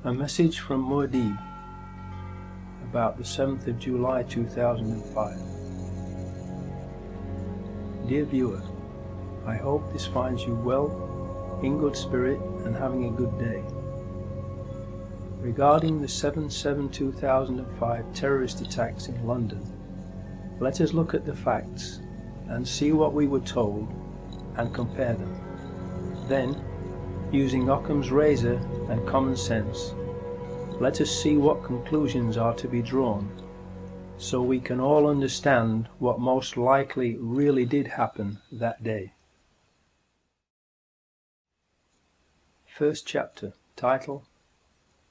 A message from Muad'Dib about the 7th of July 2005. Dear viewer, I hope this finds you well, in good spirit and having a good day. Regarding the 7/7/2005 terrorist attacks in London, let us look at the facts and see what we were told and compare them. Then, using Occam's razor and common sense, let us see what conclusions are to be drawn, so we can all understand what most likely really did happen that day. First chapter, title,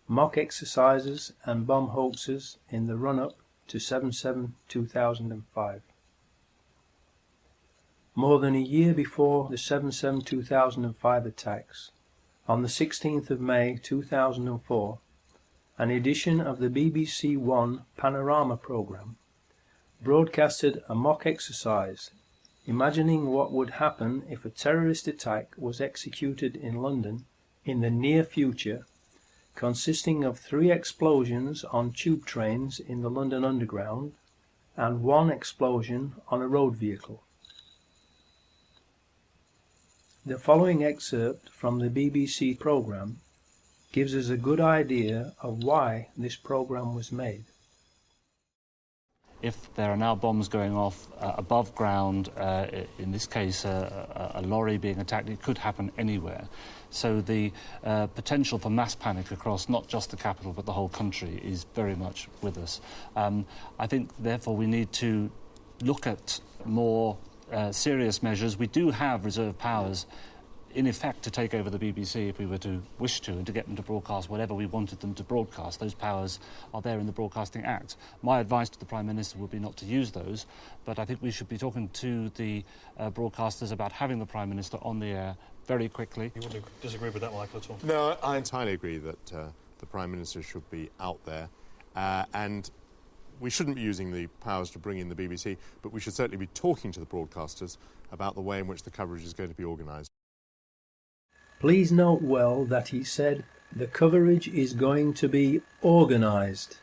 Mock Exercises and Bomb Hoaxes in the Run-Up to 7/7/2005. More than a year before the 7/7/2005 attacks, on the 16th of May 2004, an edition of the BBC One Panorama programme broadcasted a mock exercise imagining what would happen if a terrorist attack was executed in London in the near future, consisting of 3 explosions on tube trains in the London Underground and 1 explosion on a road vehicle. The following excerpt from the BBC programme gives us a good idea of why this programme was made. If there are now bombs going off above ground, in this case a lorry being attacked, it could happen anywhere. So the potential for mass panic across not just the capital but the whole country is very much with us. I think therefore we need to look at more serious measures. We do have reserve powers in effect to take over the BBC if we were to wish to, and to get them to broadcast whatever we wanted them to broadcast. Those powers are there in the Broadcasting Act. My advice to the Prime Minister would be not to use those, but I think we should be talking to the broadcasters about having the Prime Minister on the air very quickly. You wouldn't disagree with that, Michael, at all? No, I entirely agree that the Prime Minister should be out there, and we shouldn't be using the powers to bring in the BBC, but we should certainly be talking to the broadcasters about the way in which the coverage is going to be organised. Please note well that he said the coverage is going to be organised.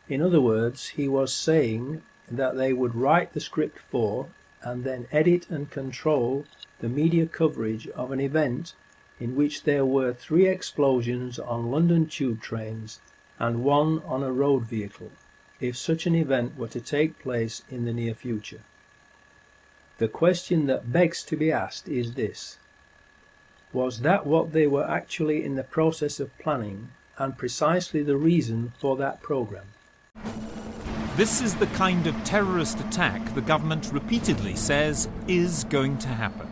In other words, he was saying that they would write the script for and then edit and control the media coverage of an event in which there were 3 explosions on London tube trains and 1 on a road vehicle, if such an event were to take place in the near future. The question that begs to be asked is this: was that what they were actually in the process of planning, and precisely the reason for that programme? This is the kind of terrorist attack the government repeatedly says is going to happen.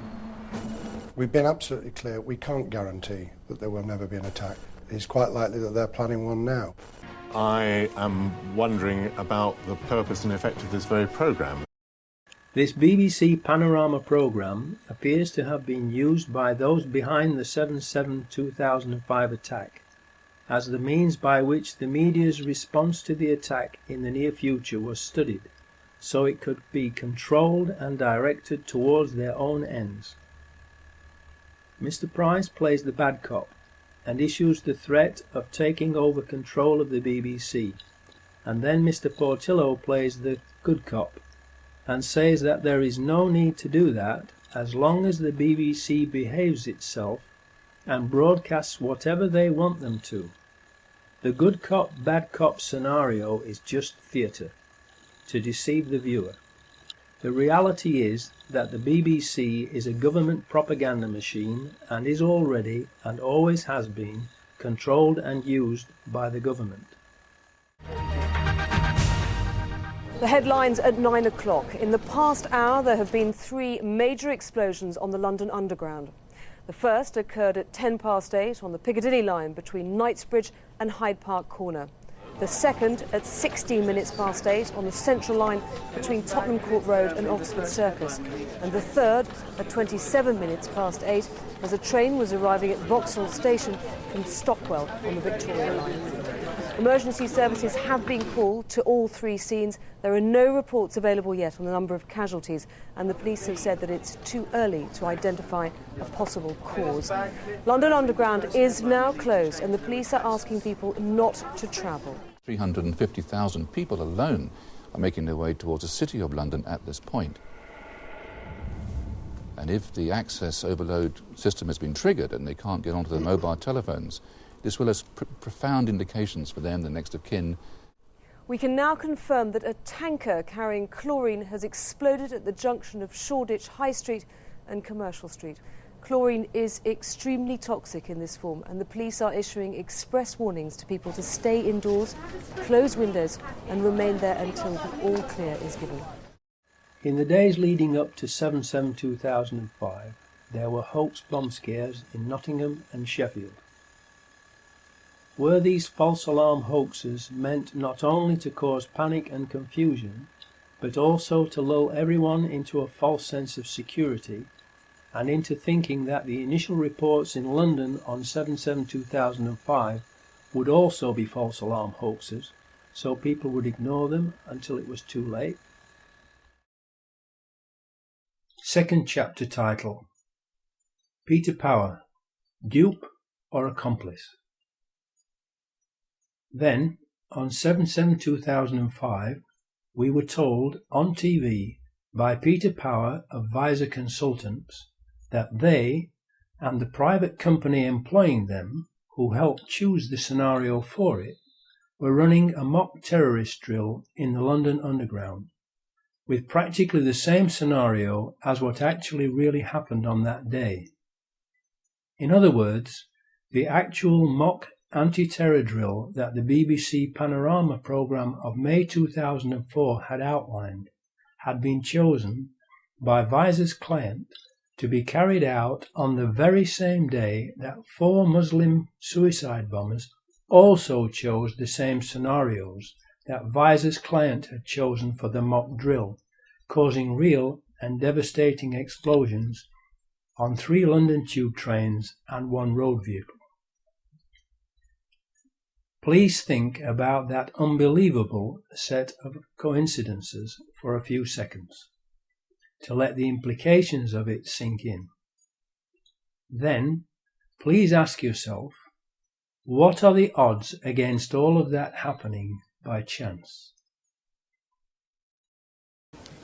We've been absolutely clear, we can't guarantee that there will never be an attack. It's quite likely that they're planning one now. I am wondering about the purpose and effect of this very programme. This BBC Panorama programme appears to have been used by those behind the 7/7/2005 attack as the means by which the media's response to the attack in the near future was studied, so it could be controlled and directed towards their own ends. Mr. Price plays the bad cop and issues the threat of taking over control of the BBC, and then Mr. Portillo plays the good cop and says that there is no need to do that as long as the BBC behaves itself and broadcasts whatever they want them to. The good cop, bad cop scenario is just theatre, to deceive the viewer. The reality is that the BBC is a government propaganda machine and is already, and always has been, controlled and used by the government. The headlines at 9 o'clock. In the past hour, there have been 3 major explosions on the London Underground. The first occurred at 8:10 on the Piccadilly line between Knightsbridge and Hyde Park Corner. The second at 8:16 on the Central line between Tottenham Court Road and Oxford Circus. And the third at 8:27 as a train was arriving at Vauxhall Station from Stockwell on the Victoria line. Emergency services have been called to all three scenes. There are no reports available yet on the number of casualties, and the police have said that it's too early to identify a possible cause. London Underground is now closed, and the police are asking people not to travel. 350,000 people alone are making their way towards the city of London at this point. And if the access overload system has been triggered and they can't get onto their mobile telephones, this will have profound indications for them, the next of kin. We can now confirm that a tanker carrying chlorine has exploded at the junction of Shoreditch High Street and Commercial Street. Chlorine is extremely toxic in this form, and the police are issuing express warnings to people to stay indoors, close windows and remain there until the all clear is given. In the days leading up to 7/7/2005, there were hoax bomb scares in Nottingham and Sheffield. Were these false alarm hoaxes meant not only to cause panic and confusion, but also to lull everyone into a false sense of security and into thinking that the initial reports in London on 7/7/2005 would also be false alarm hoaxes, so people would ignore them until it was too late? Second chapter title: Peter Power, Dupe or Accomplice? Then, on 7/7/2005, we were told on TV by Peter Power of Visor Consultants that they, and the private company employing them, who helped choose the scenario for it, were running a mock terrorist drill in the London Underground, with practically the same scenario as what actually really happened on that day. In other words, the actual mock anti-terror drill that the BBC Panorama programme of May 2004 had outlined had been chosen by Visor's client to be carried out on the very same day that 4 Muslim suicide bombers also chose the same scenarios that Visor's client had chosen for the mock drill, causing real and devastating explosions on 3 London tube trains and 1 road vehicle. Please think about that unbelievable set of coincidences for a few seconds, to let the implications of it sink in. Then, please ask yourself, what are the odds against all of that happening by chance?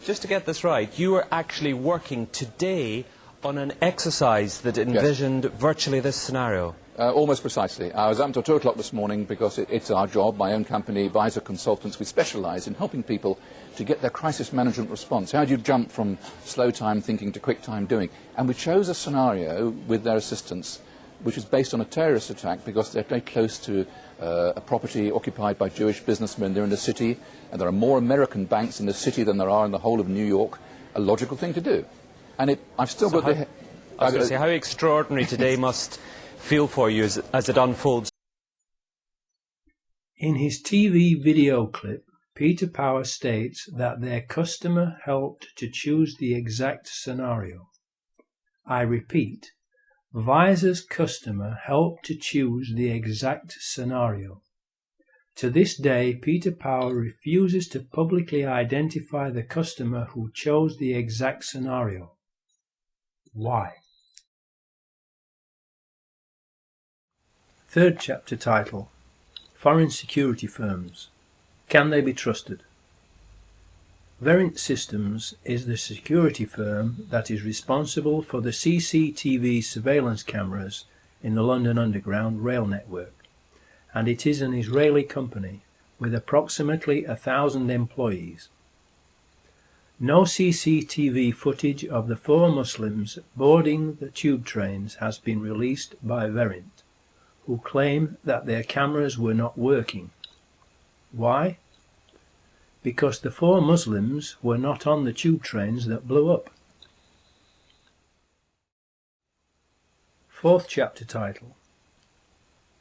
Just to get this right, you were actually working today on an exercise that envisioned virtually this scenario. Almost precisely. I was up until 2 o'clock this morning because it's our job, my own company, Visor Consultants. We specialise in helping people to get their crisis management response. How do you jump from slow time thinking to quick time doing? And we chose a scenario with their assistance which is based on a terrorist attack because they're very close to a property occupied by Jewish businessmen. They're in the city, and there are more American banks in the city than there are in the whole of New York. A logical thing to do. And I've still got the... I was going to say, how extraordinary today must feel for you as it unfolds. In his TV video clip, Peter Power states that their customer helped to choose the exact scenario. I repeat, Visor's customer helped to choose the exact scenario. To this day, Peter Power refuses to publicly identify the customer who chose the exact scenario. Why? Third chapter title: Foreign Security Firms. Can they be trusted? Verint Systems is the security firm that is responsible for the CCTV surveillance cameras in the London Underground rail network, and it is an Israeli company with approximately 1,000 employees. No CCTV footage of the 4 Muslims boarding the tube trains has been released by Verint, who claim that their cameras were not working. Why? Because the 4 Muslims were not on the tube trains that blew up. Fourth chapter title: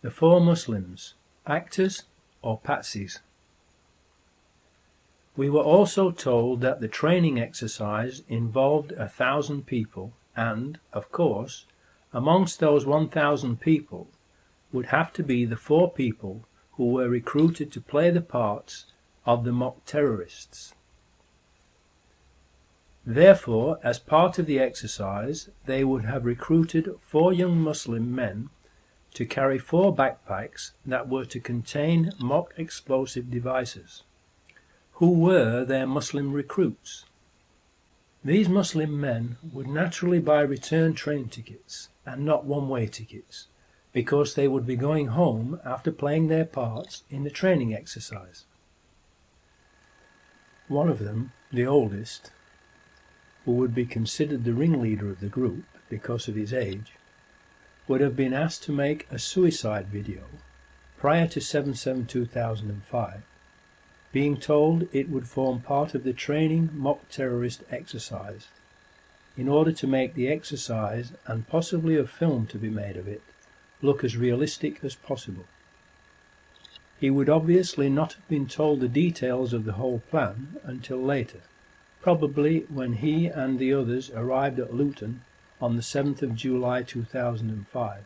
The 4 Muslims, Actors or Patsies? We were also told that the training exercise involved 1,000 people and, of course, amongst those 1,000 people would have to be the 4 people who were recruited to play the parts of the mock terrorists. Therefore, as part of the exercise, they would have recruited 4 young Muslim men to carry 4 backpacks that were to contain mock explosive devices. Who were their Muslim recruits? These Muslim men would naturally buy return train tickets and not one-way tickets, because they would be going home after playing their parts in the training exercise. One of them, the oldest, who would be considered the ringleader of the group because of his age, would have been asked to make a suicide video prior to 7/7/2005, being told it would form part of the training mock terrorist exercise, in order to make the exercise, and possibly a film to be made of it, look as realistic as possible. He would obviously not have been told the details of the whole plan until later, probably when he and the others arrived at Luton on the 7th of July 2005,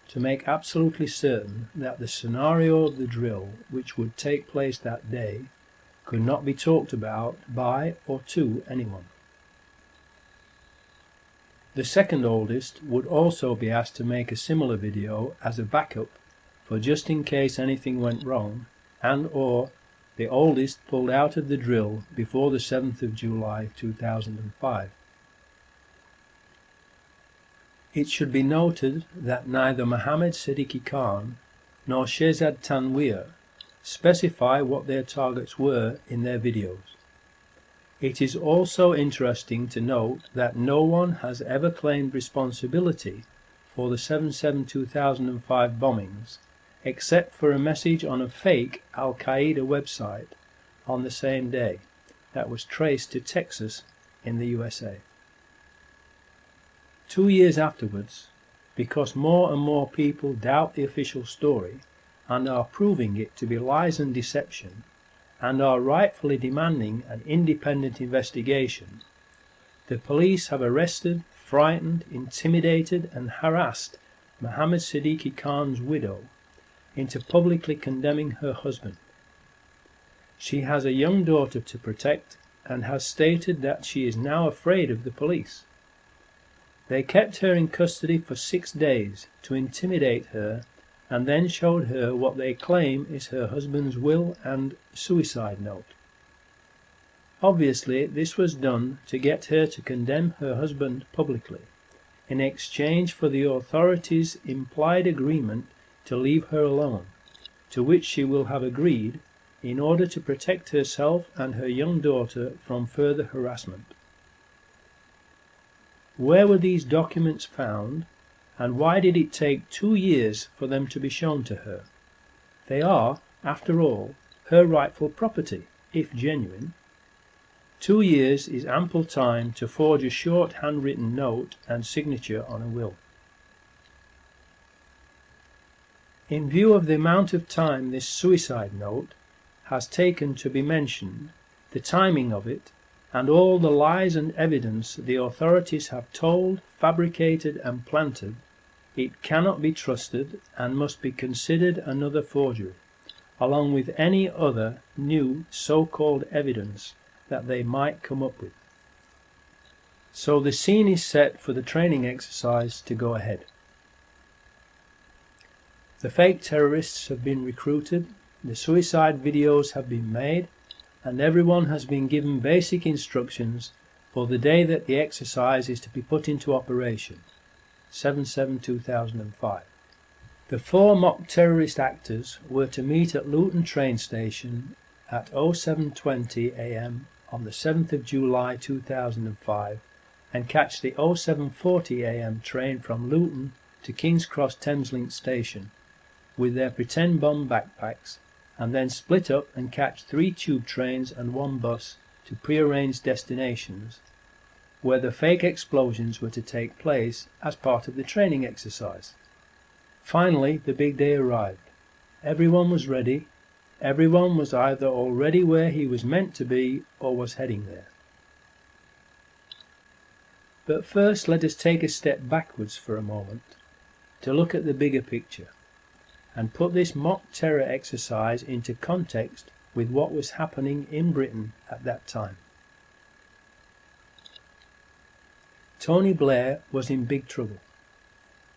to make absolutely certain that the scenario of the drill which would take place that day could not be talked about by or to anyone. The second oldest would also be asked to make a similar video as a backup for just in case anything went wrong, and or the oldest pulled out of the drill before the 7th of July 2005. It should be noted that neither Mohammed Siddiqui Khan nor Shehzad Tanweer specify what their targets were in their videos. It is also interesting to note that no one has ever claimed responsibility for the 7/7/2005 bombings, except for a message on a fake Al-Qaeda website on the same day that was traced to Texas in the USA. 2 years afterwards, because more and more people doubt the official story and are proving it to be lies and deception, and are rightfully demanding an independent investigation, the police have arrested, frightened, intimidated and harassed Mohammed Siddiqui Khan's widow into publicly condemning her husband. She has a young daughter to protect and has stated that she is now afraid of the police. They kept her in custody for 6 days to intimidate her, and then showed her what they claim is her husband's will and suicide note. Obviously, this was done to get her to condemn her husband publicly, in exchange for the authorities' implied agreement to leave her alone, to which she will have agreed in order to protect herself and her young daughter from further harassment. Where were these documents found, and why did it take 2 years for them to be shown to her? They are, after all, her rightful property, if genuine. 2 years is ample time to forge a short handwritten note and signature on a will. In view of the amount of time this suicide note has taken to be mentioned, the timing of it, and all the lies and evidence the authorities have told, fabricated and planted, it cannot be trusted and must be considered another forgery, along with any other new so-called evidence that they might come up with. So the scene is set for the training exercise to go ahead. The fake terrorists have been recruited, the suicide videos have been made, and everyone has been given basic instructions for the day that the exercise is to be put into operation, 7/7/2005. The 4 mock terrorist actors were to meet at Luton train station at 07:20 a.m. on the 7th of July 2005 and catch the 07:40 a.m. train from Luton to King's Cross Thameslink station with their pretend bomb backpacks, and then split up and catch 3 tube trains and 1 bus to prearranged destinations where the fake explosions were to take place as part of the training exercise. Finally, the big day arrived. Everyone was ready. Everyone was either already where he was meant to be or was heading there. But first let us take a step backwards for a moment to look at the bigger picture. and put this mock terror exercise into context with what was happening in Britain at that time. Tony Blair was in big trouble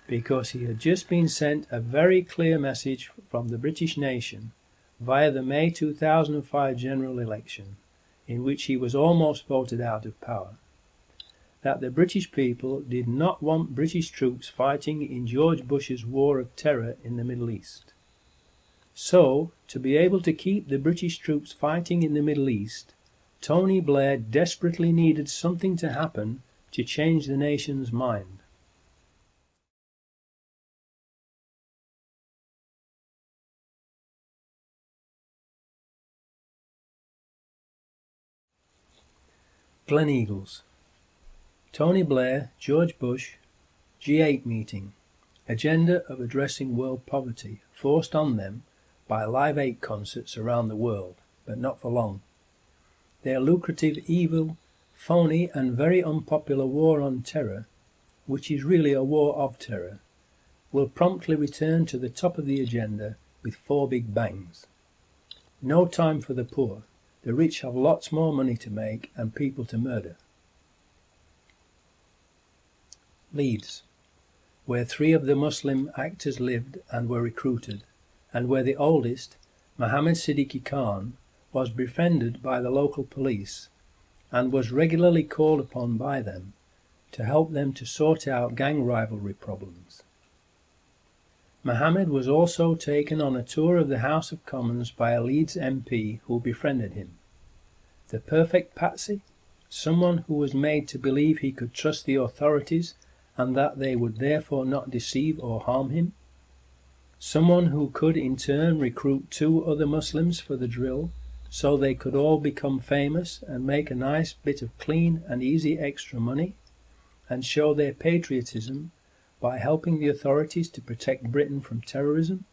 because he had just been sent a very clear message from the British nation via the May 2005 general election, in which he was almost voted out of power, that the British people did not want British troops fighting in George Bush's war of terror in the Middle East. So, to be able to keep the British troops fighting in the Middle East, Tony Blair desperately needed something to happen to change the nation's mind. Gleneagles. Tony Blair, George Bush, G8 meeting. Agenda of addressing world poverty forced on them by Live 8 concerts around the world, but not for long. Their lucrative, evil, phony and very unpopular war on terror, which is really a war of terror, will promptly return to the top of the agenda with 4 big bangs. No time for the poor. The rich have lots more money to make and people to murder. Leeds, where 3 of the Muslim actors lived and were recruited, and where the oldest, Mohammed Siddiqui Khan, was befriended by the local police and was regularly called upon by them to help them to sort out gang rivalry problems. Mohammed was also taken on a tour of the House of Commons by a Leeds MP who befriended him. The perfect patsy, someone who was made to believe he could trust the authorities and that they would therefore not deceive or harm him. Someone who could in turn recruit 2 other Muslims for the drill so they could all become famous and make a nice bit of clean and easy extra money and show their patriotism by helping the authorities to protect Britain from terrorism.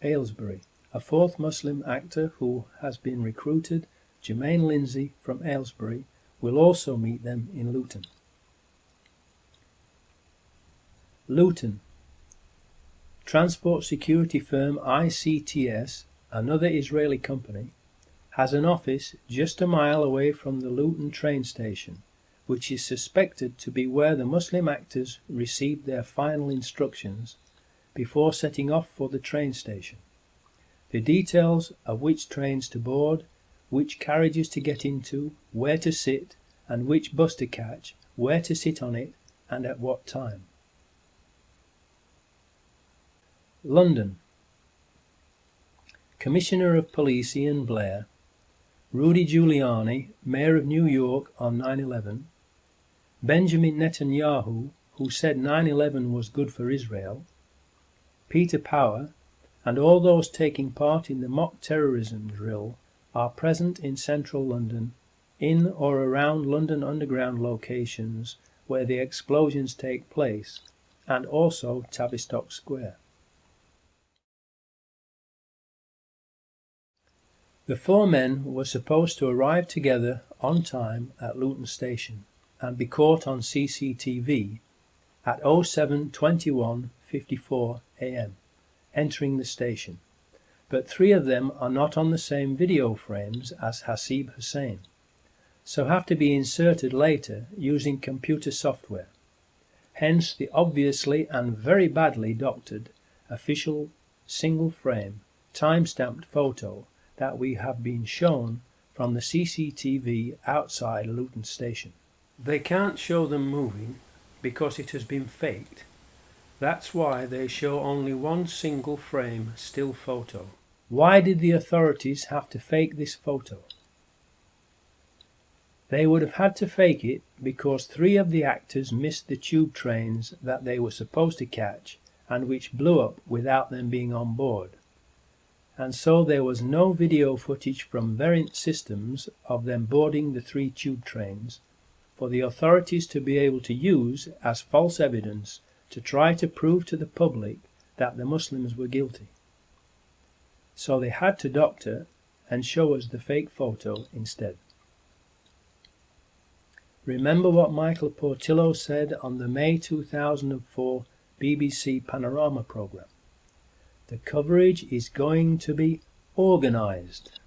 Aylesbury, a 4th Muslim actor who has been recruited, Jermaine Lindsay from Aylesbury, will also meet them in Luton. Luton. Transport security firm ICTS, another Israeli company, has an office just a mile away from the Luton train station, which is suspected to be where the Muslim actors received their final instructions before setting off for the train station. The details of which trains to board, which carriages to get into, where to sit, and which bus to catch, where to sit on it, and at what time. London. Commissioner of Police Ian Blair, Rudy Giuliani, Mayor of New York on 9/11, Benjamin Netanyahu, who said 9/11 was good for Israel, Peter Power, and all those taking part in the mock terrorism drill are present in central London, in or around London Underground locations where the explosions take place, and also Tavistock Square. The 4 men were supposed to arrive together on time at Luton Station and be caught on CCTV at 07:21:54 a.m. entering the station, but 3 of them are not on the same video frames as Hasib Hussein, so have to be inserted later using computer software, hence the obviously and very badly doctored official single frame time-stamped photo that we have been shown from the CCTV outside Luton Station. They can't show them moving because it has been faked. That's why they show only one single frame still photo. Why did the authorities have to fake this photo? They would have had to fake it because 3 of the actors missed the tube trains that they were supposed to catch and which blew up without them being on board. And so there was no video footage from Verint systems of them boarding the 3 tube trains for the authorities to be able to use as false evidence to try to prove to the public that the Muslims were guilty. So they had to doctor and show us the fake photo instead. Remember what Michael Portillo said on the May 2004 BBC Panorama programme. The coverage is going to be organised.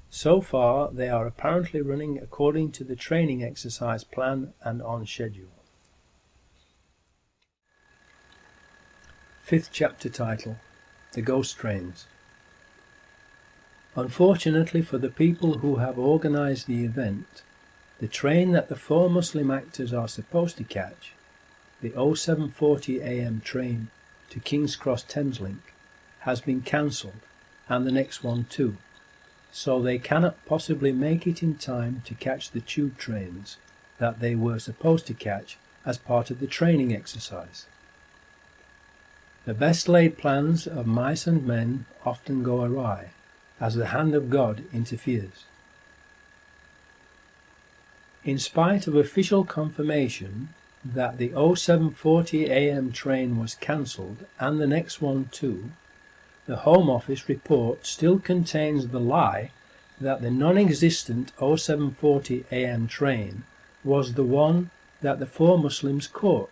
So far, they are apparently running according to the training exercise plan and on schedule. Fifth chapter title, The Ghost Trains. Unfortunately for the people who have organised the event, the train that the 4 Muslim actors are supposed to catch, the 0740 AM train to King's Cross Thameslink, has been cancelled, and the next one too, so they cannot possibly make it in time to catch the tube trains that they were supposed to catch as part of the training exercise. The best laid plans of mice and men often go awry, as the hand of God interferes. In spite of official confirmation that the 0740 AM train was cancelled and the next one too, the Home Office report still contains the lie that the non-existent 0740 AM train was the one that the 4 Muslims caught.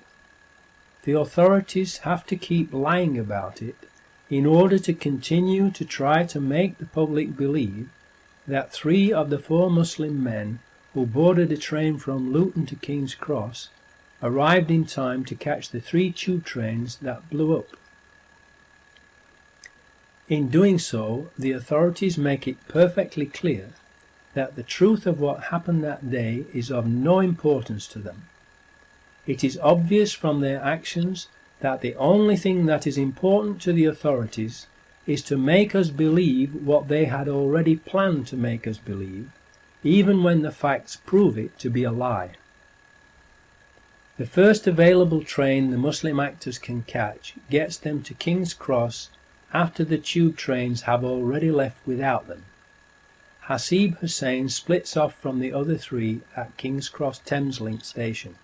The authorities have to keep lying about it in order to continue to try to make the public believe that 3 of the 4 Muslim men who boarded a train from Luton to King's Cross arrived in time to catch the 3 tube trains that blew up. In doing so, the authorities make it perfectly clear that the truth of what happened that day is of no importance to them. It is obvious from their actions that the only thing that is important to the authorities is to make us believe what they had already planned to make us believe, even when the facts prove it to be a lie. The first available train the Muslim actors can catch gets them to King's Cross after the tube trains have already left without them. Hasib Hussain splits off from the other 3 at King's Cross Thameslink station,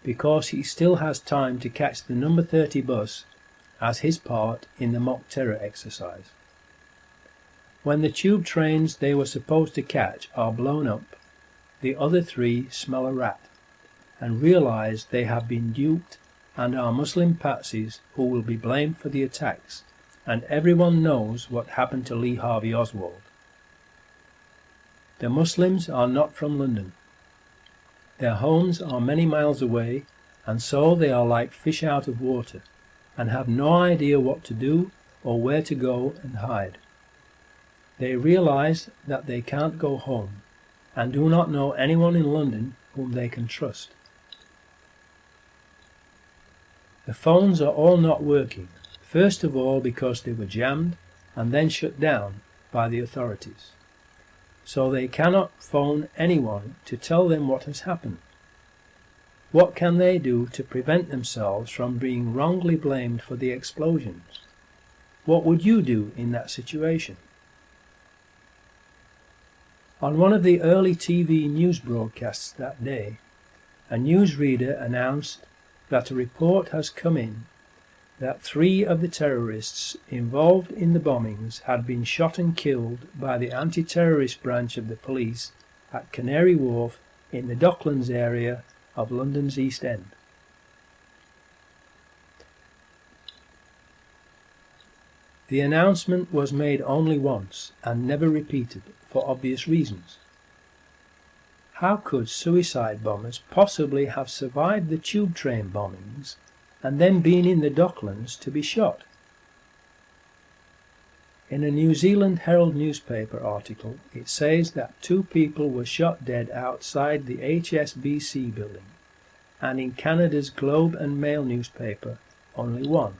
because he still has time to catch the number 30 bus as his part in the mock terror exercise. When the tube trains they were supposed to catch are blown up, the other 3 smell a rat and realise they have been duped and are Muslim patsies who will be blamed for the attacks, and everyone knows what happened to Lee Harvey Oswald. The Muslims are not from London. Their homes are many miles away, and so they are like fish out of water, and have no idea what to do or where to go and hide. They realise that they can't go home, and do not know anyone in London whom they can trust. The phones are all not working, first of all because they were jammed and then shut down by the authorities. So they cannot phone anyone to tell them what has happened. What can they do to prevent themselves from being wrongly blamed for the explosions? What would you do in that situation? On one of the early TV news broadcasts that day, a newsreader announced that a report has come in that 3 of the terrorists involved in the bombings had been shot and killed by the anti-terrorist branch of the police at Canary Wharf in the Docklands area of London's East End. The announcement was made only once and never repeated for obvious reasons. How could suicide bombers possibly have survived the tube train bombings and then been in the Docklands to be shot? In a New Zealand Herald newspaper article, it says that 2 people were shot dead outside the HSBC building, and in Canada's Globe and Mail newspaper, only 1.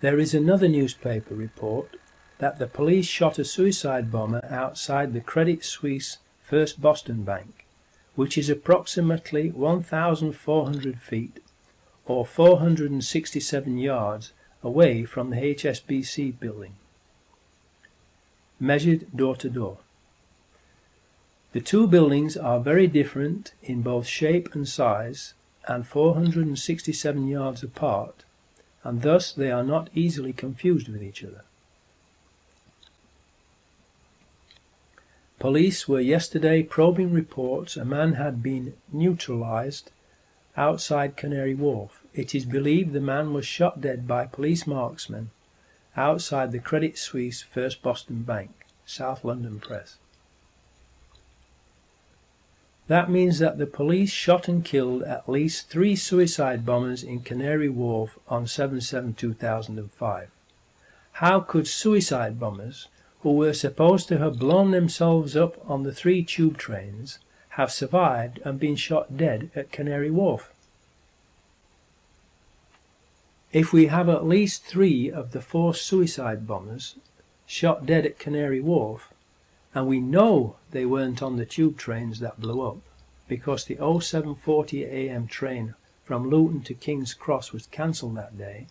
There is another newspaper report that the police shot a suicide bomber outside the Credit Suisse First Boston Bank, which is approximately 1,400 feet or 467 yards away from the HSBC building, measured door to door. The 2 buildings are very different in both shape and size, and 467 yards apart, and thus they are not easily confused with each other. Police were yesterday probing reports a man had been neutralised outside Canary Wharf. It is believed the man was shot dead by police marksmen outside the Credit Suisse First Boston Bank, South London Press. That means that the police shot and killed at least 3 suicide bombers in Canary Wharf on 7/7/2005. How could suicide bombers, who were supposed to have blown themselves up on the 3 tube trains, have survived and been shot dead at Canary Wharf? If we have at least 3 of the 4 suicide bombers shot dead at Canary Wharf, and we know they weren't on the tube trains that blew up, because the 07:40 AM train from Luton to King's Cross was cancelled that day,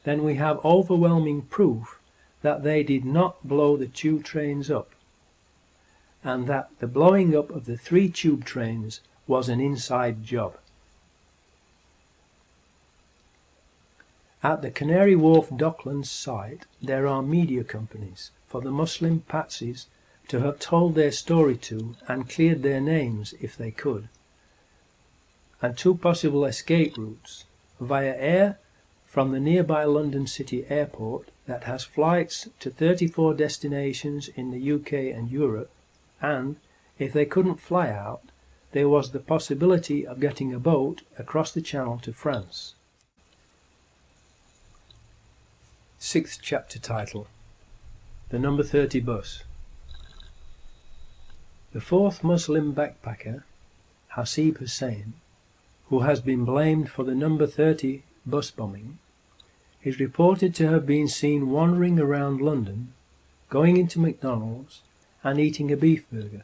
then we have overwhelming proof that they did not blow the tube trains up, and that the blowing up of the 3 tube trains was an inside job. At the Canary Wharf Docklands site, there are media companies for the Muslim patsies to have told their story to and cleared their names if they could, and 2 possible escape routes: via air from the nearby London City Airport that has flights to 34 destinations in the UK and Europe, and, if they couldn't fly out, there was the possibility of getting a boat across the Channel to France. 6th chapter title: The number 30 bus. The 4th Muslim backpacker, Hasib Hussain, who has been blamed for the number 30 bus bombing, is reported to have been seen wandering around London, going into McDonald's and eating a beef burger.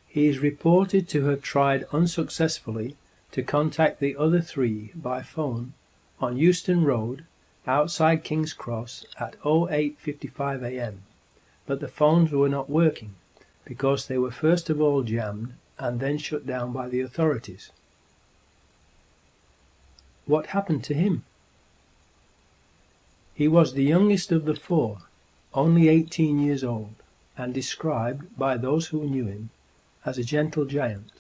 He is reported to have tried unsuccessfully to contact the other 3 by phone on Euston Road outside King's Cross at 08:55 AM, but the phones were not working because they were first of all jammed and then shut down by the authorities. What happened to him? He was the youngest of the 4, only 18 years old, and described by those who knew him as a gentle giant.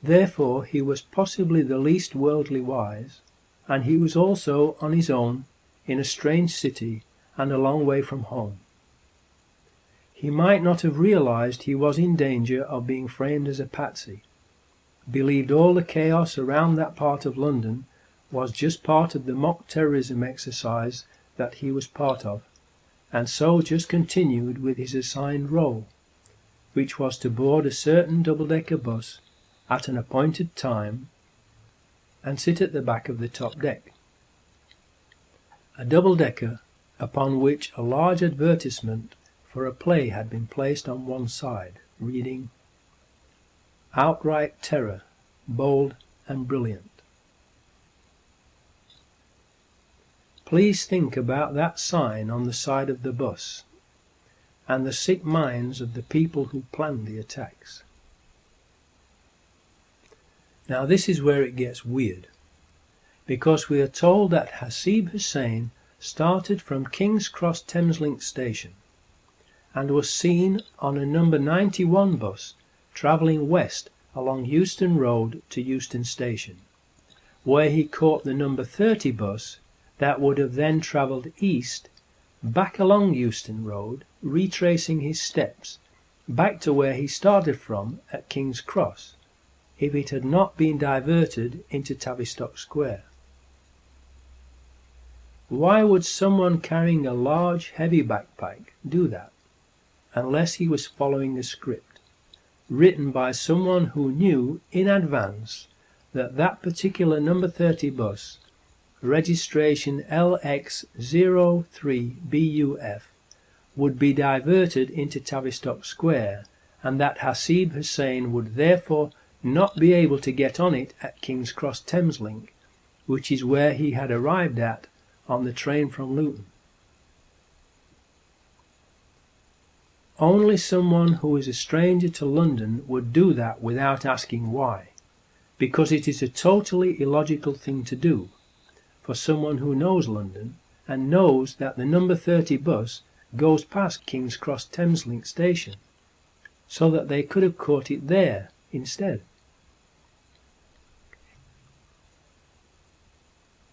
Therefore he was possibly the least worldly wise, and he was also on his own in a strange city and a long way from home. He might not have realized he was in danger of being framed as a patsy, believed all the chaos around that part of London was just part of the mock terrorism exercise that he was part of, and so just continued with his assigned role, which was to board a certain double-decker bus at an appointed time and sit at the back of the top deck. A double-decker upon which a large advertisement for a play had been placed on one side, reading, "Outright Terror, Bold and Brilliant." Please think about that sign on the side of the bus and the sick minds of the people who planned the attacks. Now this is where it gets weird, because we are told that Hasib Hussain started from King's Cross Thameslink station and was seen on a number 91 bus travelling west along Euston Road to Euston Station, where he caught the number 30 bus that would have then travelled east back along Euston Road, retracing his steps back to where he started from at King's Cross, if it had not been diverted into Tavistock Square. Why would someone carrying a large, heavy backpack do that, unless he was following a script, written by someone who knew in advance that that particular number 30 bus, registration LX03BUF, would be diverted into Tavistock Square, and that Hasib Hussain would therefore not be able to get on it at King's Cross Thameslink, which is where he had arrived at on the train from Luton? Only someone who is a stranger to London would do that without asking why, because it is a totally illogical thing to do for someone who knows London and knows that the number 30 bus goes past King's Cross Thameslink station, so that they could have caught it there instead.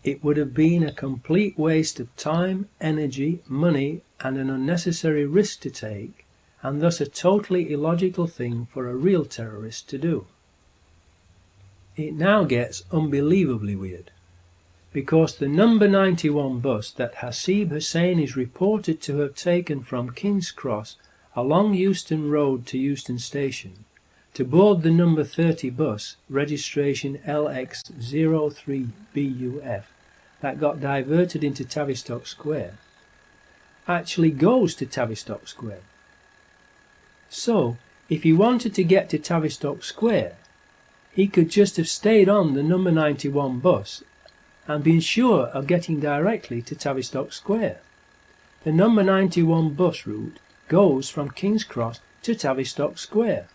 It would have been a complete waste of time, energy, money, and an unnecessary risk to take, and thus a totally illogical thing for a real terrorist to do. It now gets unbelievably weird, because the number 91 bus that Hasib Hussein is reported to have taken from King's Cross along Euston Road to Euston Station to board the number 30 bus, registration LX03BUF, that got diverted into Tavistock Square, actually goes to Tavistock Square. So, if he wanted to get to Tavistock Square, he could just have stayed on the number 91 bus and been sure of getting directly to Tavistock Square. The number 91 bus route goes from King's Cross to Tavistock Square.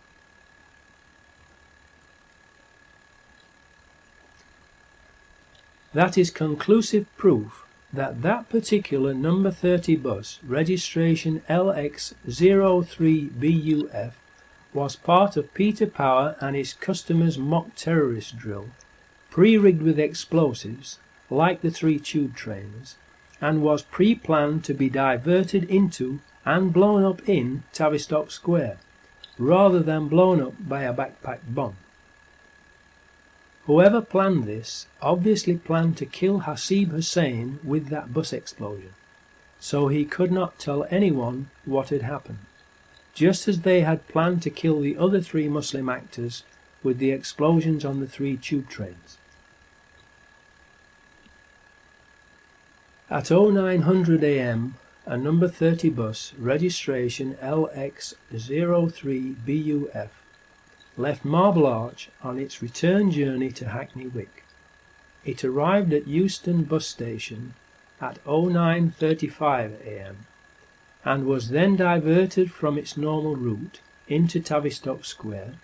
That is conclusive proof that that particular number 30 bus, registration LX03BUF, was part of Peter Power and his customers' mock terrorist drill, pre-rigged with explosives, like the 3 tube trains, and was pre-planned to be diverted into and blown up in Tavistock Square, rather than blown up by a backpack bomb. Whoever planned this obviously planned to kill Hasib Hussein with that bus explosion, so he could not tell anyone what had happened, just as they had planned to kill the other 3 Muslim actors with the explosions on the 3 tube trains. At 0900 AM, a number 30 bus, registration LX03BUF, left Marble Arch on its return journey to Hackney Wick. It arrived at Euston bus station at 09:35 AM and was then diverted from its normal route into Tavistock Square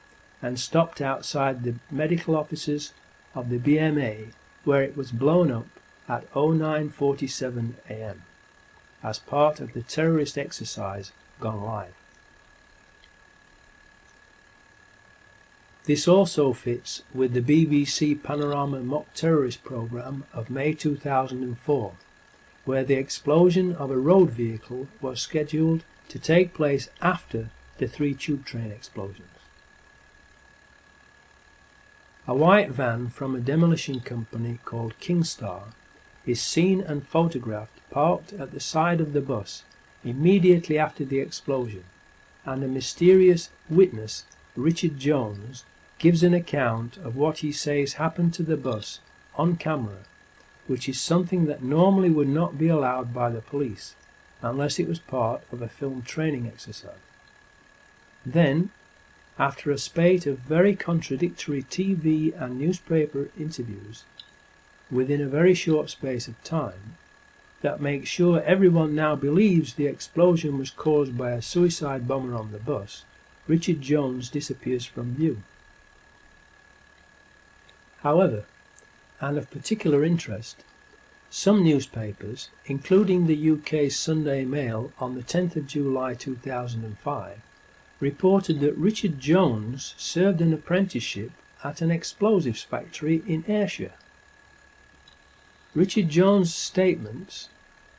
and stopped outside the medical offices of the BMA, where it was blown up at 09:47 AM as part of the terrorist exercise gone live. This also fits with the BBC Panorama mock terrorist programme of May 2004, where the explosion of a road vehicle was scheduled to take place after the 3 tube train explosions. A white van from a demolition company called Kingstar is seen and photographed parked at the side of the bus immediately after the explosion, and a mysterious witness, Richard Jones, gives an account of what he says happened to the bus on camera, which is something that normally would not be allowed by the police unless it was part of a film training exercise. Then, after a spate of very contradictory TV and newspaper interviews within a very short space of time that makes sure everyone now believes the explosion was caused by a suicide bomber on the bus, Richard Jones disappears from view. However, and of particular interest, some newspapers, including the UK's Sunday Mail on the 10th of July 2005, reported that Richard Jones served an apprenticeship at an explosives factory in Ayrshire. Richard Jones' statements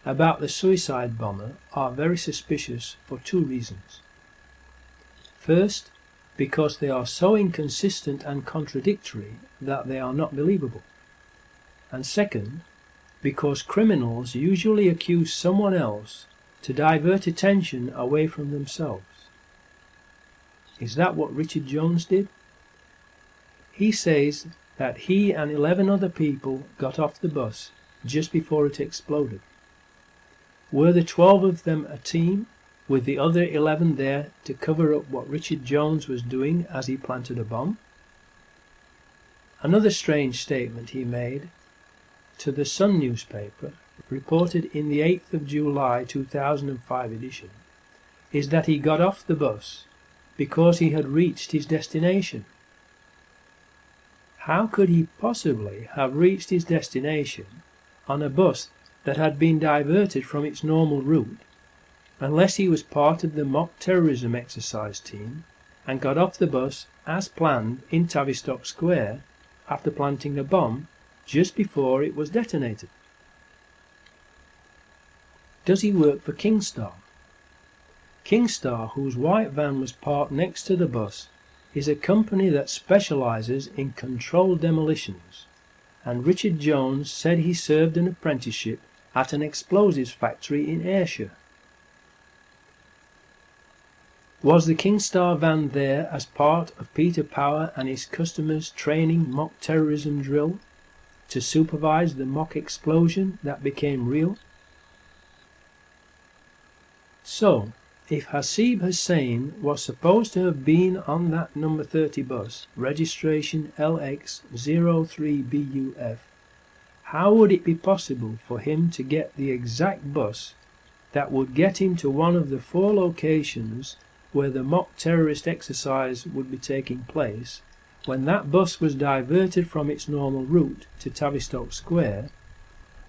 about the suicide bomber are very suspicious for 2 reasons. First, because they are so inconsistent and contradictory that they are not believable. And second, because criminals usually accuse someone else to divert attention away from themselves. Is that what Richard Jones did? He says that he and 11 other people got off the bus just before it exploded. Were the 12 of them a team, with the other 11 there to cover up what Richard Jones was doing as he planted a bomb? Another strange statement he made to the Sun newspaper, reported in the 8th of July 2005 edition, is that he got off the bus because he had reached his destination. How could he possibly have reached his destination on a bus that had been diverted from its normal route unless he was part of the mock terrorism exercise team and got off the bus as planned in Tavistock Square after planting a bomb just before it was detonated. Does he work for Kingstar? Kingstar, whose white van was parked next to the bus, is a company that specialises in controlled demolitions, and Richard Jones said he served an apprenticeship at an explosives factory in Ayrshire. Was the Kingstar van there as part of Peter Power and his customers' training mock terrorism drill to supervise the mock explosion that became real? So, if Hasib Hussain was supposed to have been on that number 30 bus, registration LX03BUF, how would it be possible for him to get the exact bus that would get him to one of the 4 locations where the mock terrorist exercise would be taking place, when that bus was diverted from its normal route to Tavistock Square,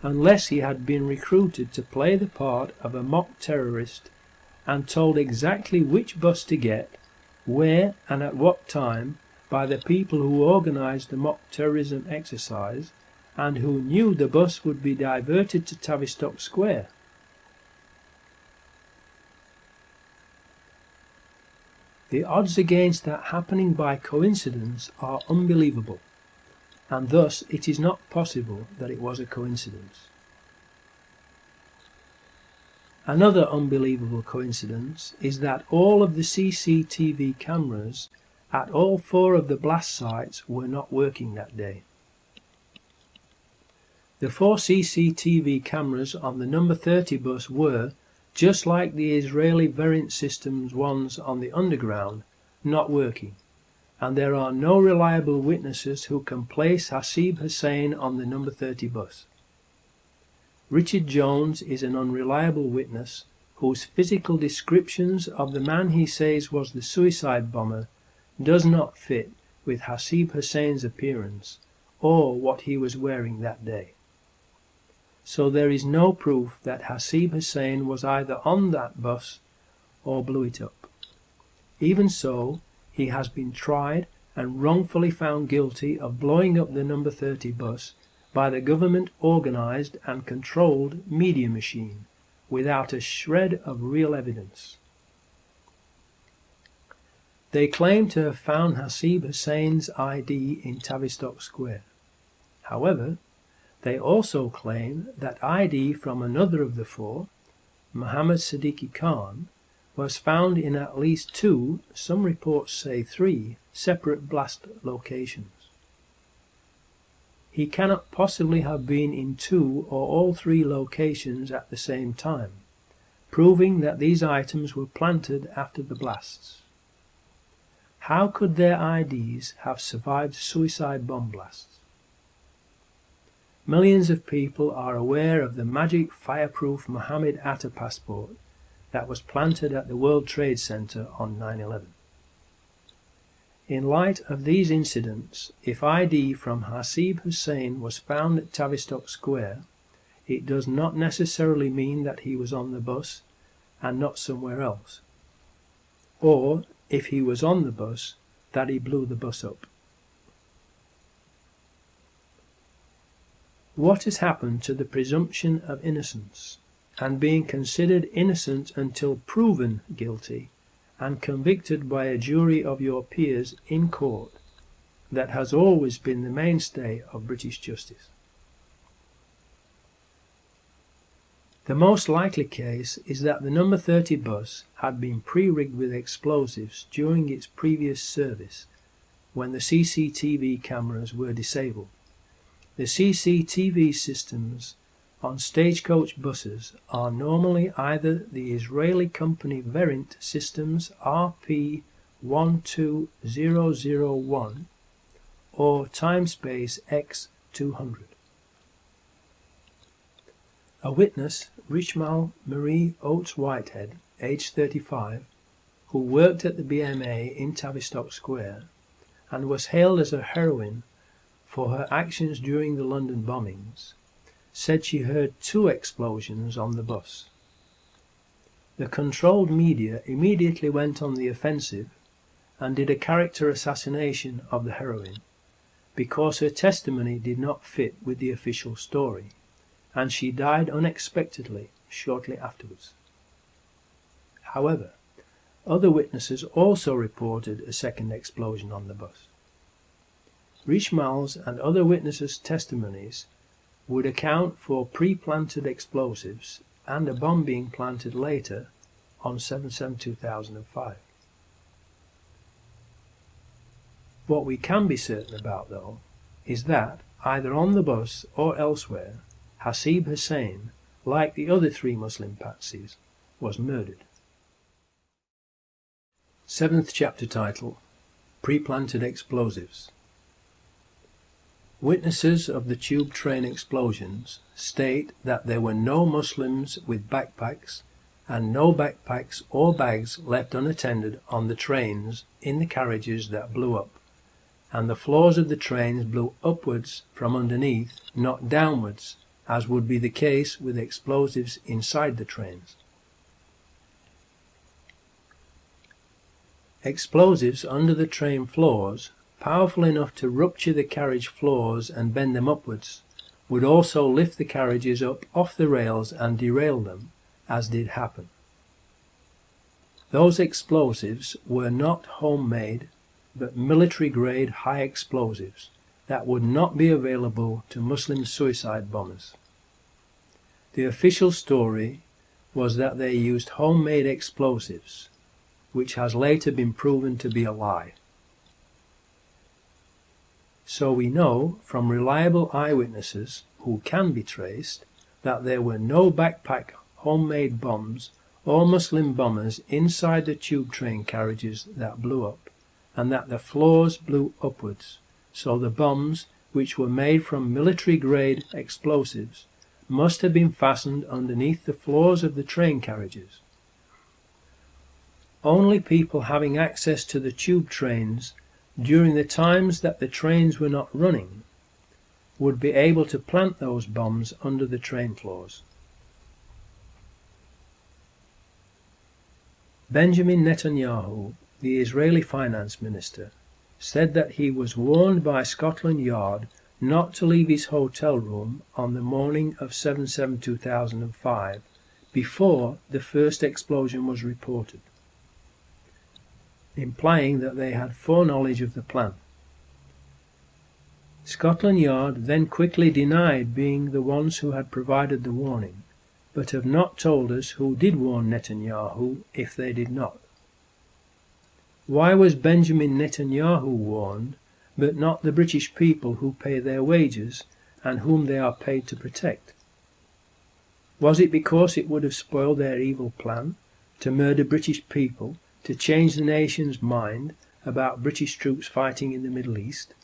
unless he had been recruited to play the part of a mock terrorist and told exactly which bus to get, where and at what time by the people who organised the mock terrorism exercise and who knew the bus would be diverted to Tavistock Square? The odds against that happening by coincidence are unbelievable, and thus it is not possible that it was a coincidence. Another unbelievable coincidence is that all of the CCTV cameras at all 4 of the blast sites were not working that day. The 4 CCTV cameras on the number 30 bus were, just like the Israeli Variant Systems ones on the Underground, not working, and there are no reliable witnesses who can place Hasib Hussain on the number 30 bus. Richard Jones is an unreliable witness whose physical descriptions of the man he says was the suicide bomber does not fit with Hasib Hussain's appearance or what he was wearing that day. So there is no proof that Hasib Hussain was either on that bus or blew it up. Even so, he has been tried and wrongfully found guilty of blowing up the number 30 bus by the government-organised and controlled media machine, without a shred of real evidence. They claim to have found Hasib Hussain's ID in Tavistock Square. However, they also claim that ID from another of the 4, Mohammed Siddiqui Khan, was found in at least 2, some reports say 3, separate blast locations. He cannot possibly have been in 2 or all 3 locations at the same time, proving that these items were planted after the blasts. How could their IDs have survived suicide bomb blasts? Millions of people are aware of the magic fireproof Mohammed Atta passport that was planted at the World Trade Center on 9/11. In light of these incidents, if ID from Hasib Hussain was found at Tavistock Square, it does not necessarily mean that he was on the bus and not somewhere else. Or, if he was on the bus, that he blew the bus up. What has happened to the presumption of innocence, and being considered innocent until proven guilty, and convicted by a jury of your peers in court, that has always been the mainstay of British justice? The most likely case is that the number 30 bus had been pre-rigged with explosives during its previous service, when the CCTV cameras were disabled. The CCTV systems on stagecoach buses are normally either the Israeli company Variant Systems RP12001 or Timespace X200. A witness, Richmal Marie Oates Whitehead, aged 35, who worked at the BMA in Tavistock Square and was hailed as a heroine for her actions during the London bombings, said she heard 2 explosions on the bus. The controlled media immediately went on the offensive and did a character assassination of the heroine, because her testimony did not fit with the official story, and she died unexpectedly shortly afterwards. However, other witnesses also reported a second explosion on the bus. Richmal's and other witnesses' testimonies would account for pre-planted explosives and a bomb being planted later on 7/7/2005. What we can be certain about, though, is that, either on the bus or elsewhere, Hasib Hussain, like the other 3 Muslim patsies, was murdered. 7th chapter title: Pre-planted explosives. Witnesses of the tube train explosions state that there were no Muslims with backpacks and no backpacks or bags left unattended on the trains in the carriages that blew up, and the floors of the trains blew upwards from underneath, not downwards, as would be the case with explosives inside the trains. Explosives under the train floors, powerful enough to rupture the carriage floors and bend them upwards, would also lift the carriages up off the rails and derail them, as did happen. Those explosives were not homemade, but military-grade high explosives that would not be available to Muslim suicide bombers. The official story was that they used homemade explosives, which has later been proven to be a lie. So we know from reliable eyewitnesses who can be traced that there were no backpack homemade bombs or Muslim bombers inside the tube train carriages that blew up, and that the floors blew upwards, so the bombs, which were made from military-grade explosives, must have been fastened underneath the floors of the train carriages. Only people having access to the tube trains during the times that the trains were not running would be able to plant those bombs under the train floors. Benjamin Netanyahu, the Israeli finance minister, said that he was warned by Scotland Yard not to leave his hotel room on the morning of 7/7/2005 before the first explosion was reported, implying that they had foreknowledge of the plan. Scotland Yard then quickly denied being the ones who had provided the warning, but have not told us who did warn Netanyahu if they did not. Why was Benjamin Netanyahu warned, but not the British people who pay their wages and whom they are paid to protect? Was it because it would have spoiled their evil plan to murder British people, to change the nation's mind about British troops fighting in the Middle East?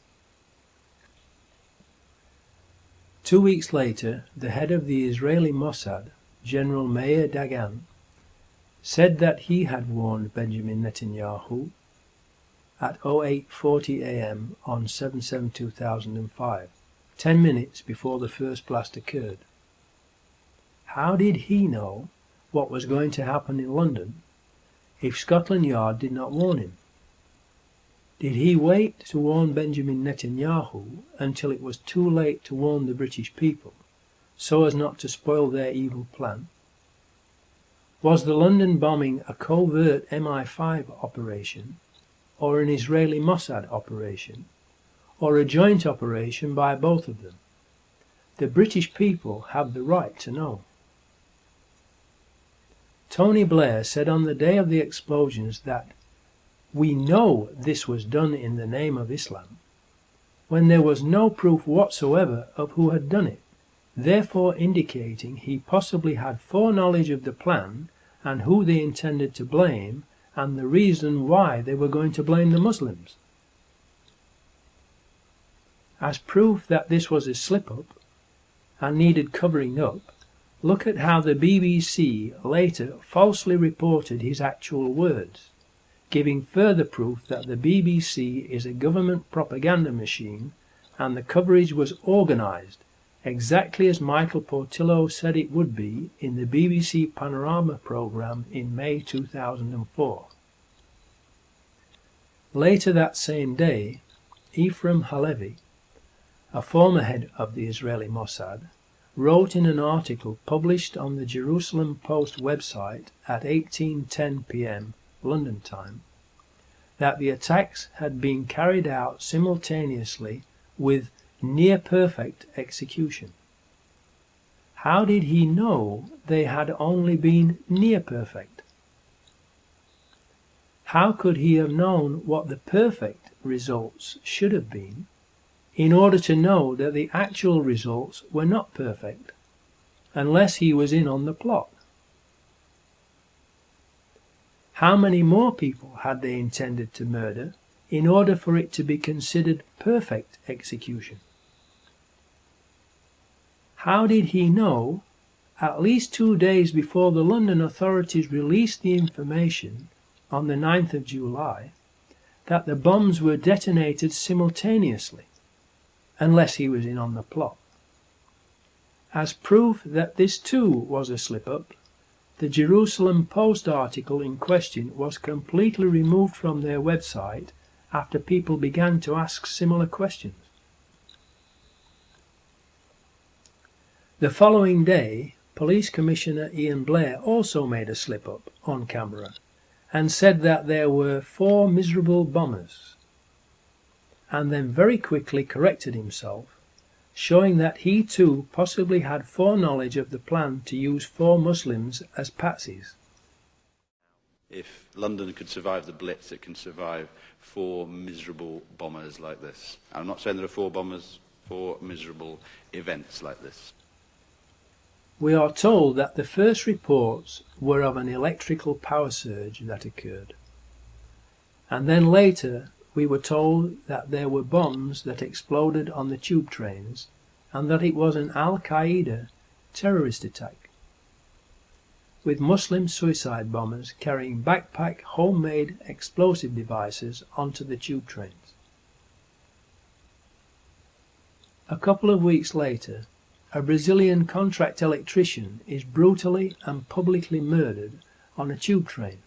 2 weeks later, the head of the Israeli Mossad, General Meir Dagan, said that he had warned Benjamin Netanyahu at 08:40 a.m. on 7/7/2005, 10 minutes before the first blast occurred. How did he know what was going to happen in London if Scotland Yard did not warn him? Did he wait to warn Benjamin Netanyahu until it was too late to warn the British people, so as not to spoil their evil plan? Was the London bombing a covert MI5 operation, or an Israeli Mossad operation, or a joint operation by both of them? The British people have the right to know. Tony Blair said on the day of the explosions that "we know this was done in the name of Islam," when there was no proof whatsoever of who had done it, therefore indicating he possibly had foreknowledge of the plan and who they intended to blame and the reason why they were going to blame the Muslims. As proof that this was a slip-up and needed covering up, look at how the BBC later falsely reported his actual words, giving further proof that the BBC is a government propaganda machine and the coverage was organised, exactly as Michael Portillo said it would be in the BBC Panorama programme in May 2004. Later that same day, Ephraim Halevi, a former head of the Israeli Mossad, wrote in an article published on the Jerusalem Post website at 18:10 p.m. London time that the attacks had been carried out simultaneously with near-perfect execution. How did he know they had only been near-perfect? How could he have known what the perfect results should have been in order to know that the actual results were not perfect, unless he was in on the plot? How many more people had they intended to murder in order for it to be considered perfect execution? How did he know, at least 2 days before the London authorities released the information on the 9th of July, that the bombs were detonated simultaneously, unless he was in on the plot? As proof that this too was a slip-up, the Jerusalem Post article in question was completely removed from their website after people began to ask similar questions. The following day, Police Commissioner Ian Blair also made a slip-up on camera and said that there were 4 miserable bombers, and then very quickly corrected himself, showing that he too possibly had foreknowledge of the plan to use 4 Muslims as patsies. If London could survive the Blitz, it can survive 4 miserable bombers like this. I'm not saying there are 4 bombers, 4 miserable events like this. We are told that the first reports were of an electrical power surge that occurred, and then later we were told that there were bombs that exploded on the tube trains and that it was an Al-Qaeda terrorist attack, with Muslim suicide bombers carrying backpack homemade explosive devices onto the tube trains. A couple of weeks later, a Brazilian contract electrician is brutally and publicly murdered on a tube train,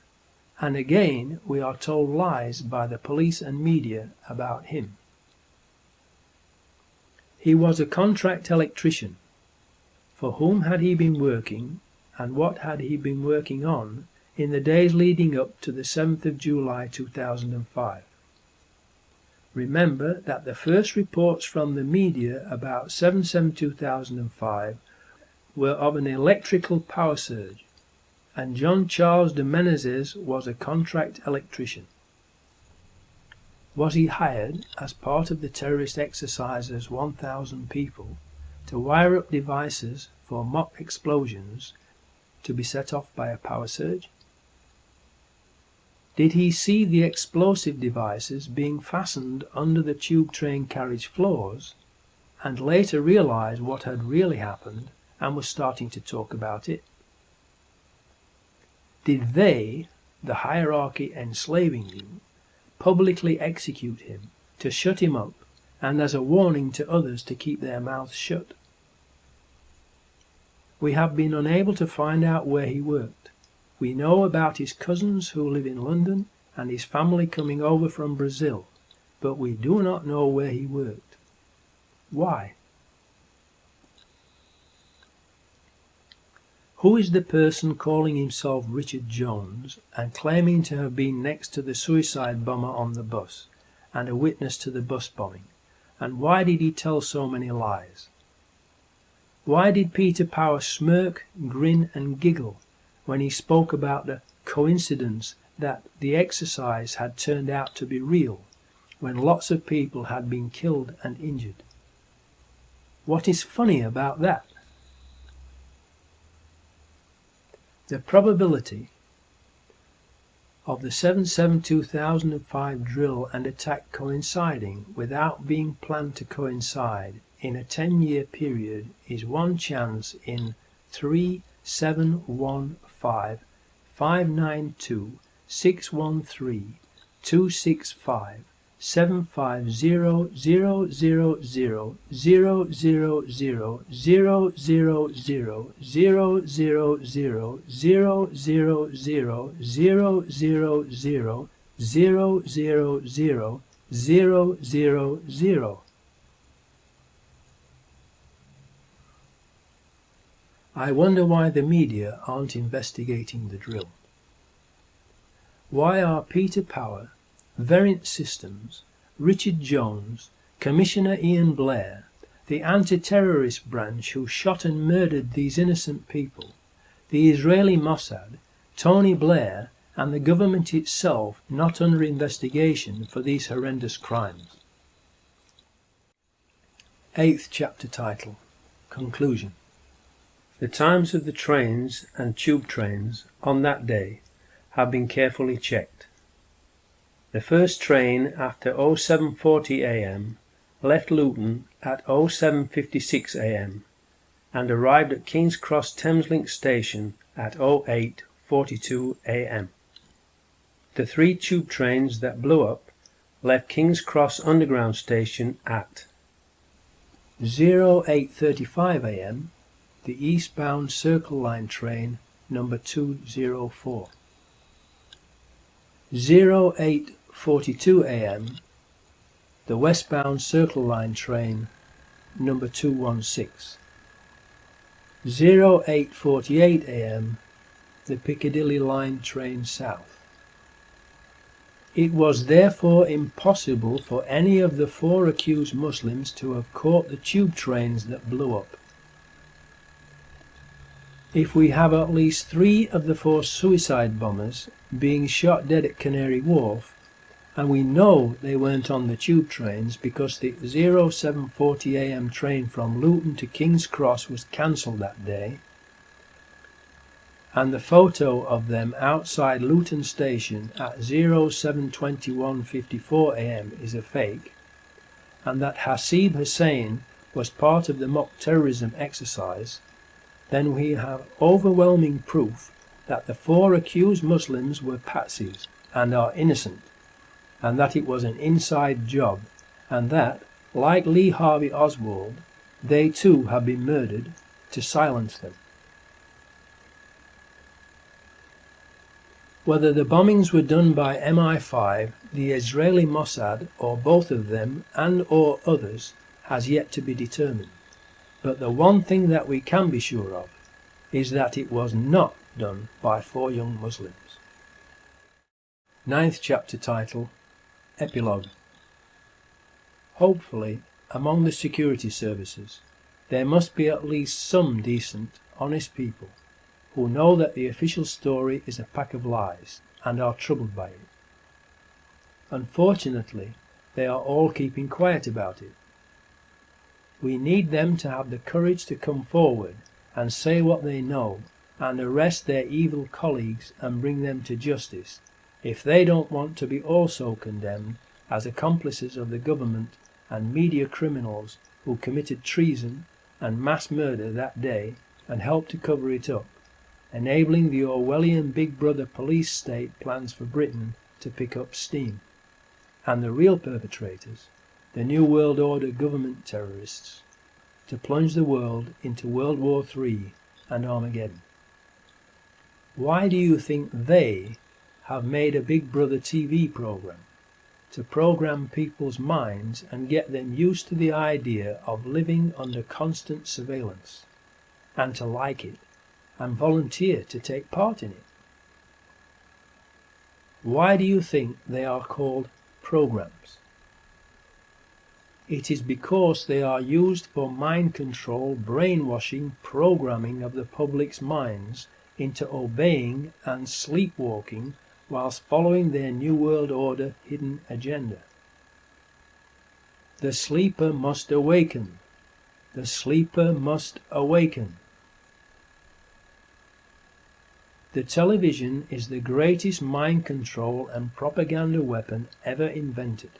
and again we are told lies by the police and media about him. He was a contract electrician. For whom had he been working, and what had he been working on in the days leading up to the 7th of July 2005? Remember that the first reports from the media about 7/7/2005 were of an electrical power surge, and John Charles de Menezes was a contract electrician. Was he hired as part of the terrorist exercise's 1,000 people to wire up devices for mock explosions to be set off by a power surge? Did he see the explosive devices being fastened under the tube train carriage floors and later realize what had really happened and was starting to talk about it? Did they, the hierarchy enslaving you, publicly execute him to shut him up and as a warning to others to keep their mouths shut? We have been unable to find out where he worked. We know about his cousins who live in London and his family coming over from Brazil, but we do not know where he worked. Why? Who is the person calling himself Richard Jones and claiming to have been next to the suicide bomber on the bus and a witness to the bus bombing? And why did he tell so many lies? Why did Peter Power smirk, grin and giggle when he spoke about the coincidence that the exercise had turned out to be real when lots of people had been killed and injured? What is funny about that? The probability of the 7/7/2005 drill and attack coinciding without being planned to coincide in a 10-year period is 1 chance in 3,715,592,613,265 I wonder why the media aren't investigating the drill. Why are Peter Power, Verint Systems, Richard Jones, Commissioner Ian Blair, the anti-terrorist branch who shot and murdered these innocent people, the Israeli Mossad, Tony Blair and the government itself not under investigation for these horrendous crimes? 8th chapter title, Conclusion. The times of the trains and tube trains on that day have been carefully checked. The first train after 07:40 a.m. left Luton at 07:56 a.m. and arrived at King's Cross Thameslink station at 08:42 a.m. The 3 tube trains that blew up left King's Cross Underground station at 08:35 a.m. the eastbound Circle Line train number 204. 08:42 a.m. the westbound Circle Line train number 216. 08:48 a.m. the Piccadilly Line train south. It was therefore impossible for any of the 4 accused Muslims to have caught the tube trains that blew up. If we have at least 3 of the 4 suicide bombers being shot dead at Canary Wharf, and we know they weren't on the tube trains because the 07:40 a.m. train from Luton to King's Cross was cancelled that day, and the photo of them outside Luton station at 07:21:54 a.m. is a fake, and that Hasib Hussain was part of the mock terrorism exercise, then we have overwhelming proof that the 4 accused Muslims were patsies and are innocent, and that it was an inside job, and that, like Lee Harvey Oswald, they too have been murdered to silence them. Whether the bombings were done by MI5, the Israeli Mossad, or both of them and or others has yet to be determined. But the one thing that we can be sure of is that it was not done by 4 young Muslims. 9th chapter title, Epilogue. Hopefully, among the security services, there must be at least some decent, honest people who know that the official story is a pack of lies and are troubled by it. Unfortunately, they are all keeping quiet about it. We need them to have the courage to come forward and say what they know and arrest their evil colleagues and bring them to justice if they don't want to be also condemned as accomplices of the government and media criminals who committed treason and mass murder that day and helped to cover it up, enabling the Orwellian Big Brother police state plans for Britain to pick up steam, and the real perpetrators, the New World Order government terrorists, to plunge the world into World War III and Armageddon. Why do you think they have made a Big Brother TV program? To program people's minds and get them used to the idea of living under constant surveillance, and to like it, and volunteer to take part in it. Why do you think they are called programs? It is because they are used for mind control, brainwashing, programming of the public's minds into obeying and sleepwalking whilst following their New World Order hidden agenda. The sleeper must awaken. The sleeper must awaken. The television is the greatest mind control and propaganda weapon ever invented.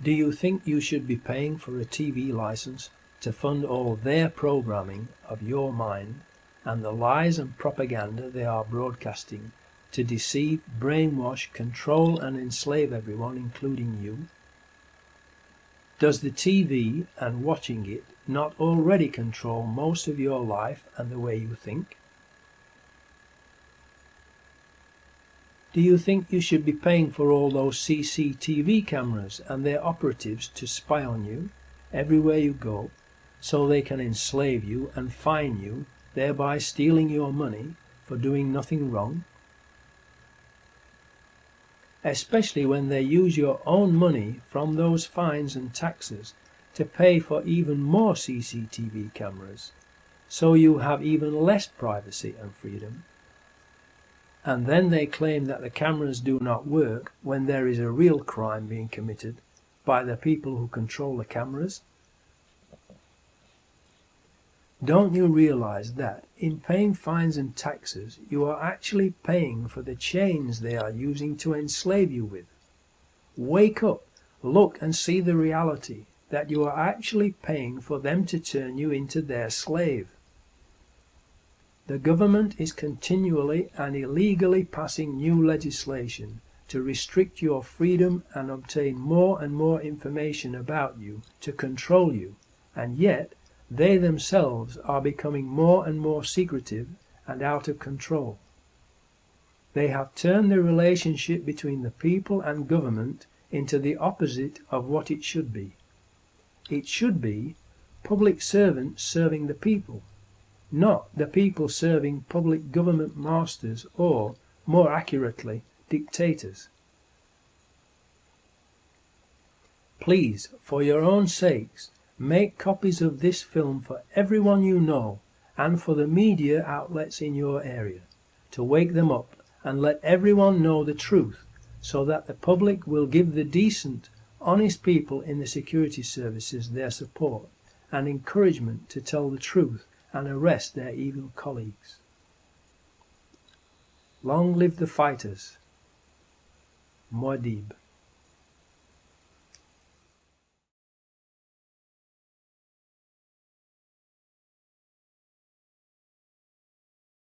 Do you think you should be paying for a TV license to fund all their programming of your mind and the lies and propaganda they are broadcasting to deceive, brainwash, control and enslave everyone, including you? Does the TV and watching it not already control most of your life and the way you think? Do you think you should be paying for all those CCTV cameras and their operatives to spy on you everywhere you go, so they can enslave you and fine you, thereby stealing your money for doing nothing wrong? Especially when they use your own money from those fines and taxes to pay for even more CCTV cameras, so you have even less privacy and freedom. And then they claim that the cameras do not work when there is a real crime being committed by the people who control the cameras. Don't you realize that in paying fines and taxes you are actually paying for the chains they are using to enslave you with? Wake up, look and see the reality that you are actually paying for them to turn you into their slave. The government is continually and illegally passing new legislation to restrict your freedom and obtain more and more information about you to control you, and yet they themselves are becoming more and more secretive and out of control. They have turned the relationship between the people and government into the opposite of what it should be. It should be public servants serving the people, not the people serving public government masters or, more accurately, dictators. Please, for your own sakes, make copies of this film for everyone you know and for the media outlets in your area, to wake them up and let everyone know the truth, so that the public will give the decent, honest people in the security services their support and encouragement to tell the truth and arrest their evil colleagues. Long live the fighters. Muad'Dib.